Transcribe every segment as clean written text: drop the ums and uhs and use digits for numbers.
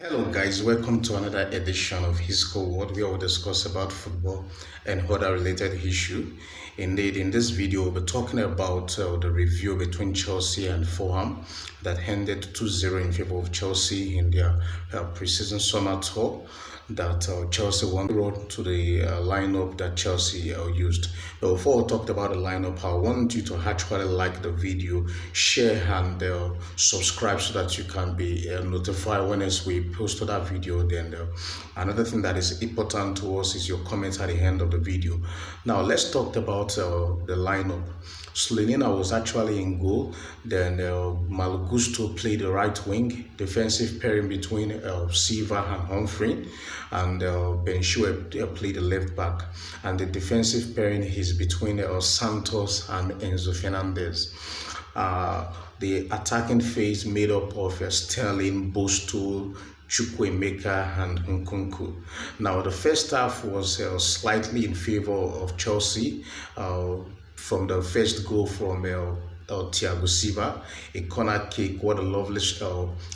Hello guys, welcome to another edition of His School World where we'll discuss about football and other related issue. Indeed, in this video we'll be talking about the review between Chelsea and Fulham that ended 2-0 in favor of Chelsea in their preseason summer tour that Chelsea won road to the lineup that Chelsea used. But before we talked about the lineup, I want you to actually like the video, share and subscribe so that you can be notified when we post that video. Then another thing that is important to us is your comments at the end of the video. Now let's talk about the lineup. Slanina was actually in goal. Then Malo Gusto played the right wing, defensive pairing between Silva and Humphrey, and Ben Chilwell played the left back, and the defensive pairing is between Santos and Enzo Fernandez. The attacking phase made up of Sterling, Bosto, Chukwuemeka and Nkunku. Now the first half was slightly in favor of Chelsea from the first goal from Thiago Silva, a corner kick. What a lovely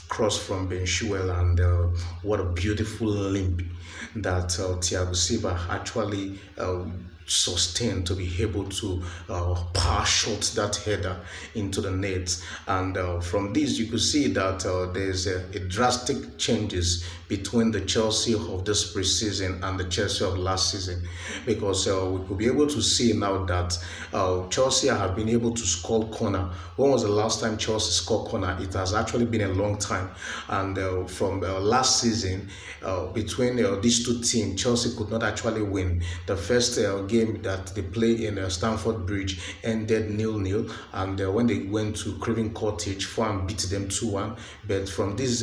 cross from Ben Chilwell, and what a beautiful limp that Thiago Silva actually sustained to be able to power shot that header into the net. And from this you could see that there's a drastic changes between the Chelsea of this preseason and the Chelsea of last season, because we could be able to see now that Chelsea have been able to score corner. When was the last time Chelsea scored corner? It has actually been a long time, and from last season between these two teams, Chelsea could not actually win. The first game that they played in Stamford Bridge ended 0-0, and when they went to Craven Cottage, Fulham beat them 2-1. But from this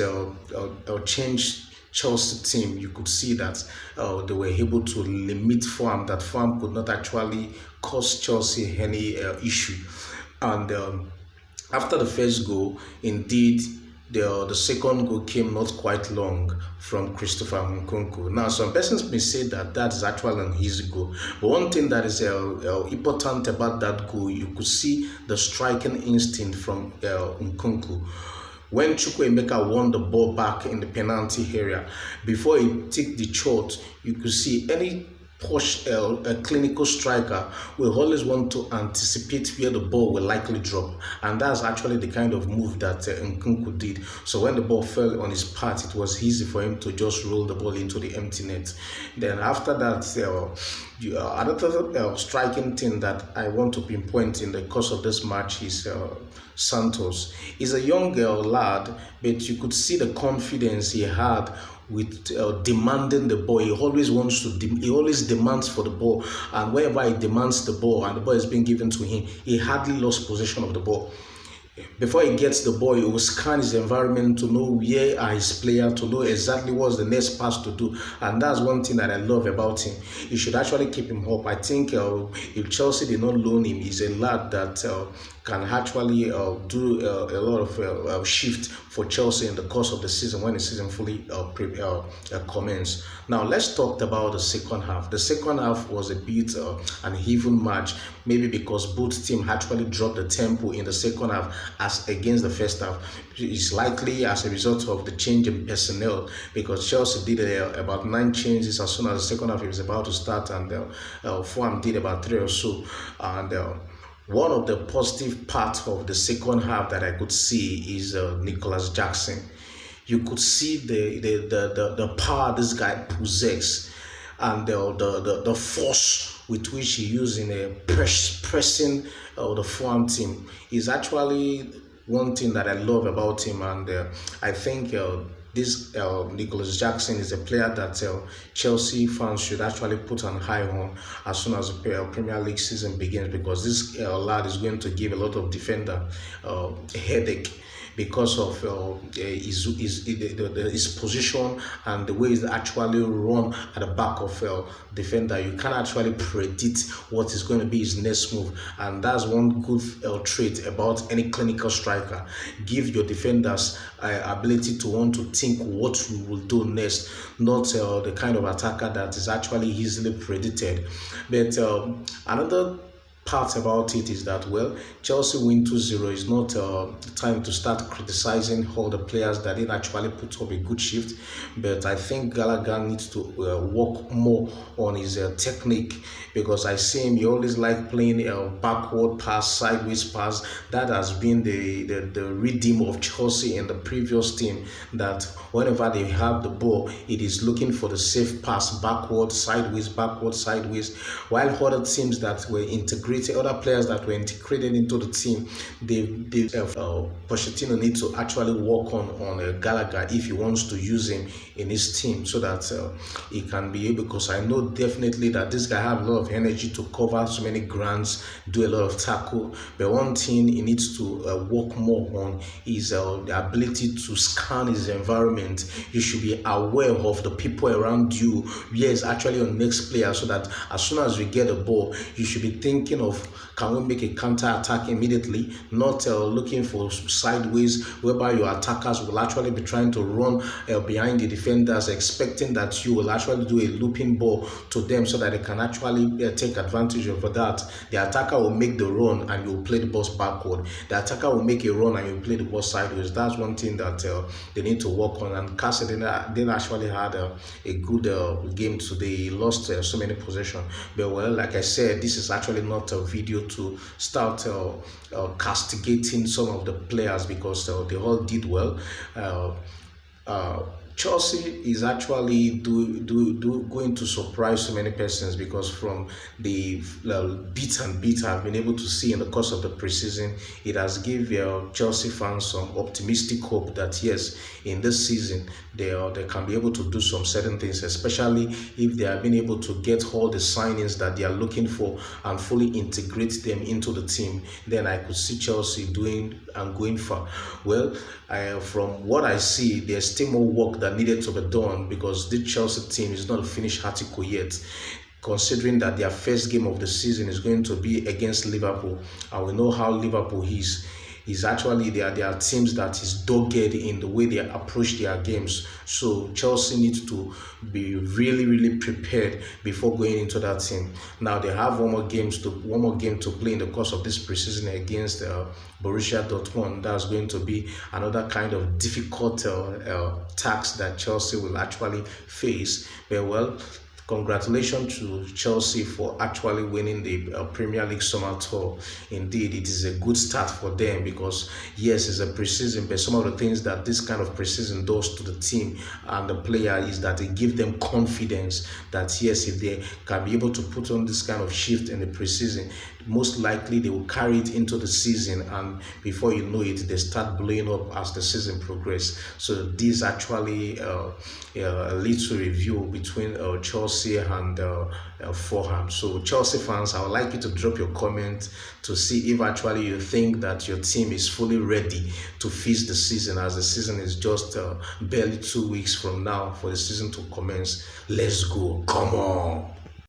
change Chelsea team, you could see that they were able to limit Fulham, that Fulham could not actually cause Chelsea any issue. And after the first goal, indeed, the second goal came not quite long from Christopher Nkunku. Now, some persons may say that that is actually an easy goal, but one thing that is important about that goal, you could see the striking instinct from Nkunku. When Chukwuemeka won the ball back in the penalty area, before he took the shot, you could see any push a clinical striker will always want to anticipate where the ball will likely drop, and that's actually the kind of move that Nkunku did. So when the ball fell on his path, it was easy for him to just roll the ball into the empty net. Then after that, another striking thing that I want to pinpoint in the course of this match is Santos. He's a young lad, but you could see the confidence he had with demanding the ball. He always wants to, he always demands for the ball, and wherever he demands the ball and the ball is being given to him, he hardly lost possession of the ball. Before he gets the ball, he will scan his environment to know where are his players, to know exactly what's the next pass to do. And that's one thing that I love about him. You should actually keep him up. I think if Chelsea did not loan him, he's a lad that can actually do a lot of shift for Chelsea in the course of the season when the season fully commences. Now let's talk about the second half. The second half was a bit an even match, maybe because both teams actually dropped the tempo in the second half as against the first half. It's likely as a result of the change in personnel, because Chelsea did about 9 changes as soon as the second half was about to start, and Fulham did about 3 or so. And one of the positive parts of the second half that I could see is Nicholas Jackson. You could see the power this guy possesses, and the force with which he used in pressing the Fulham team is actually one thing that I love about him. And I think this Nicholas Jackson is a player that Chelsea fans should actually put an eye on as soon as the Premier League season begins, because this lad is going to give a lot of defender a headache, because of his position and the way he's actually run at the back of defender. You can't actually predict what is going to be his next move, and that's one good trait about any clinical striker. Give your defenders ability to want to think what you will do next, not the kind of attacker that is actually easily predicted. But another part about it is that, well, Chelsea win 2-0 is not time to start criticizing all the players that didn't actually put up a good shift. But I think Gallagher needs to work more on his technique, because I see him, he always like playing backward pass, sideways pass. That has been the rhythm of Chelsea in the previous team, that whenever they have the ball, it is looking for the safe pass, backward, sideways, while other teams that were integrated, other players that were integrated into the team, Pochettino needs to actually work on Gallagher if he wants to use him in his team, so that he can be able, because I know definitely that this guy have a lot of energy to cover so many grounds, do a lot of tackle, but one thing he needs to work more on is the ability to scan his environment. You should be aware of the people around you, where is actually your next player, so that as soon as you get a ball, you should be thinking of, can we make a counter attack immediately, not looking for sideways, whereby your attackers will actually be trying to run behind the defenders, expecting that you will actually do a looping ball to them, so that they can actually take advantage of that. The attacker will make the run and you'll play the ball backward. The attacker will make a run and you'll play the ball sideways. That's one thing that they need to work on. And Castle didn't actually had a good game today. He lost so many possessions. But well, like I said, this is actually not a video to start castigating some of the players, because they all did well. Chelsea is actually going to surprise so many persons, because from the bit I've been able to see in the course of the preseason, it has given Chelsea fans some optimistic hope that yes, in this season they can be able to do some certain things, especially if they have been able to get all the signings that they are looking for and fully integrate them into the team. Then I could see Chelsea doing and going far. Well, from what I see, there's still more work that needed to be done, because the Chelsea team is not a finished article yet, considering that their first game of the season is going to be against Liverpool, and we know how Liverpool is. Actually, there are teams that is dogged in the way they approach their games. So Chelsea needs to be really prepared before going into that team. Now they have one more game to play in the course of this preseason against Borussia Dortmund. That's going to be another kind of difficult task that Chelsea will actually face. But well, congratulations to Chelsea for actually winning the Premier League summer tour. Indeed, it is a good start for them, because yes, it's a preseason, but some of the things that this kind of preseason does to the team and the player is that it gives them confidence that yes, if they can be able to put on this kind of shift in the preseason, most likely they will carry it into the season, and before you know it, they start blowing up as the season progresses. So this actually leads to a review between Chelsea and Fulham. So Chelsea fans, I would like you to drop your comment to see if actually you think that your team is fully ready to face the season, as the season is just barely 2 weeks from now for the season to commence. Let's go, come on.